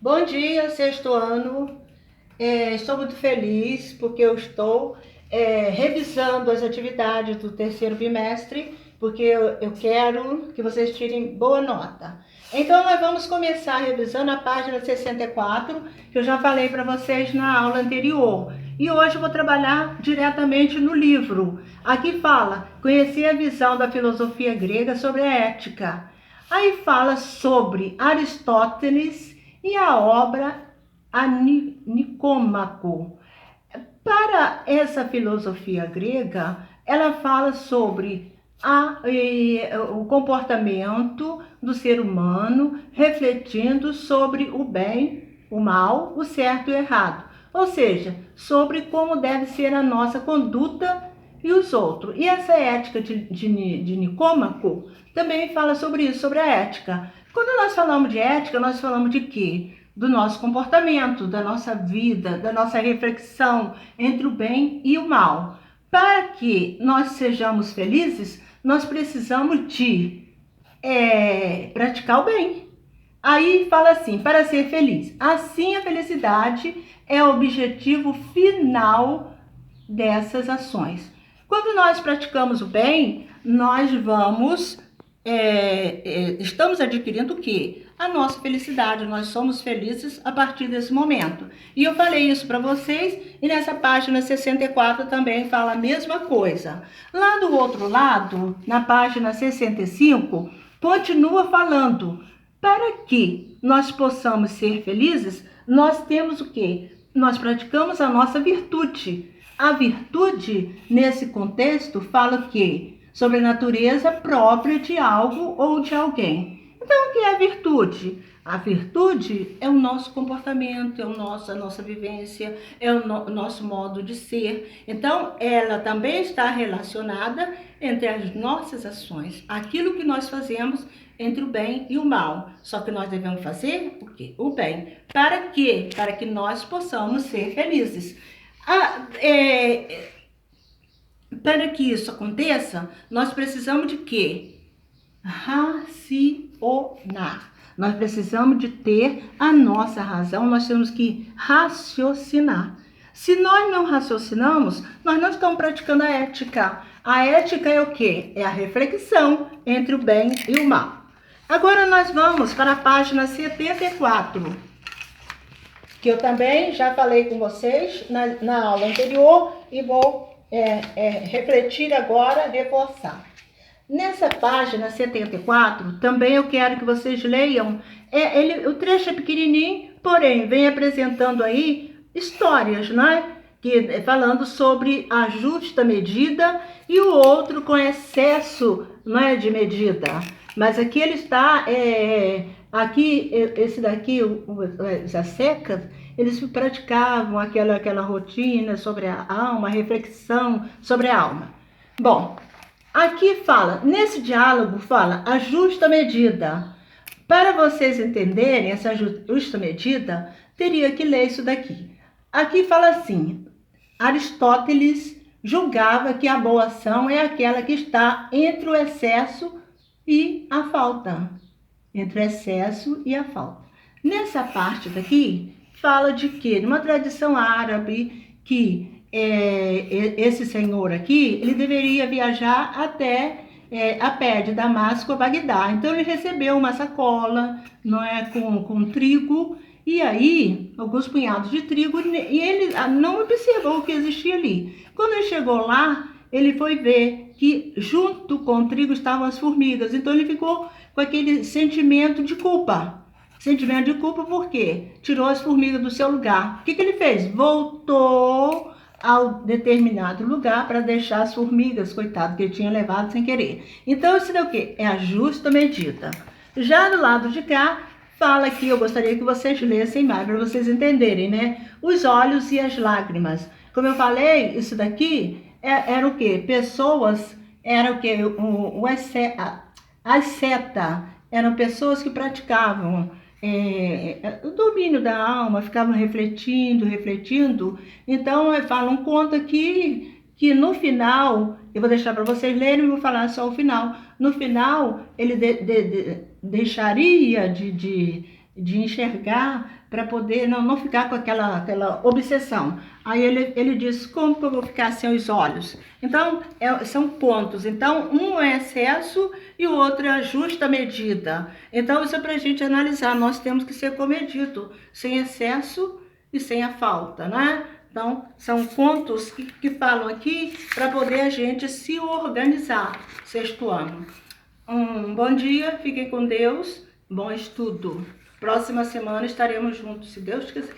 Bom dia, sexto ano. Estou muito feliz porque eu estou revisando as atividades do terceiro bimestre, porque eu quero que vocês tirem boa nota. Então, nós vamos começar revisando a página 64, que eu já falei para vocês na aula anterior. E hoje eu vou trabalhar diretamente no livro. Aqui fala, conhecer a visão da filosofia grega sobre a ética. Aí fala sobre Aristóteles e a obra a Nicômaco. Para essa filosofia grega, ela fala sobre o comportamento do ser humano, refletindo sobre o bem, o mal, o certo e o errado. Ou seja, sobre como deve ser a nossa conduta e os outros. E essa ética de Nicômaco também fala sobre isso, sobre a ética. Quando nós falamos de ética, nós falamos de quê? Do nosso comportamento, da nossa vida, da nossa reflexão entre o bem e o mal. Para que nós sejamos felizes, nós precisamos de praticar o bem. Aí fala assim, para ser feliz. Assim, a felicidade é o objetivo final dessas ações. Quando nós praticamos o bem, nós estamos adquirindo o quê? A nossa felicidade. Nós somos felizes a partir desse momento. E eu falei isso para vocês, e nessa página 64 também fala a mesma coisa. Lá do outro lado, na página 65, continua falando, para que nós possamos ser felizes, nós temos o quê? Nós praticamos a nossa virtude. A virtude, nesse contexto, fala o quê? Sobre a natureza própria de algo ou de alguém. Então, o que é a virtude? A virtude é o nosso comportamento, a nossa vivência, é o nosso modo de ser. Então, ela também está relacionada entre as nossas ações, aquilo que nós fazemos entre o bem e o mal. Só que nós devemos fazer o quê? O bem. Para quê? Para que nós possamos ser felizes. Para que isso aconteça, nós precisamos de quê? Racionar. Nós precisamos de ter a nossa razão, nós temos que raciocinar. Se nós não raciocinamos, nós não estamos praticando a ética. A ética é o quê? É a reflexão entre o bem e o mal. Agora nós vamos para a página 74, que eu também já falei com vocês na aula anterior e vou refletir agora, reforçar. Nessa página 74, também eu quero que vocês leiam. O trecho é pequenininho, porém vem apresentando aí histórias, né? Falando sobre a justa medida e o outro com excesso, não é, de medida. Mas aqui ele está, esse daqui, os ascecas, eles praticavam aquela rotina sobre a alma, a reflexão sobre a alma. Bom, aqui fala, nesse diálogo fala a justa medida. Para vocês entenderem essa justa medida, teria que ler isso daqui. Aqui fala assim, Aristóteles julgava que a boa ação é aquela que está entre o excesso e a falta. Entre o excesso e a falta. Nessa parte daqui, fala de que, numa tradição árabe, que esse senhor aqui, ele deveria viajar até a pé de Damasco a Bagdá. Então ele recebeu uma sacola, não é, com trigo, e aí alguns punhados de trigo, e ele não observou o que existia ali. Quando ele chegou lá, ele foi ver que junto com o trigo estavam as formigas. Então ele ficou com aquele sentimento de culpa. Sentimento de culpa por quê? Tirou as formigas do seu lugar. O que ele fez? Voltou ao determinado lugar para deixar as formigas, coitado, que ele tinha levado sem querer. Então isso é o quê? É a justa medida. Já do lado de cá, fala que eu gostaria que vocês lessem mais, para vocês entenderem, né? Os olhos e as lágrimas. Como eu falei, isso daqui era o quê? Pessoas, era o quê? As seta eram pessoas que praticavam o domínio da alma, ficavam refletindo. Então, fala um conto aqui que no final, eu vou deixar para vocês lerem e vou falar só o final. No final, ele deixaria de enxergar para poder não ficar com aquela obsessão. Aí ele diz, como que eu vou ficar sem os olhos? Então, são pontos. Então, um é excesso e o outro é a justa medida. Então, isso é para a gente analisar. Nós temos que ser comedido, sem excesso e sem a falta, né? Então, são pontos que falam aqui para poder a gente se organizar, sexto ano. Um bom dia, fiquem com Deus, bom estudo. Próxima semana estaremos juntos, se Deus quiser.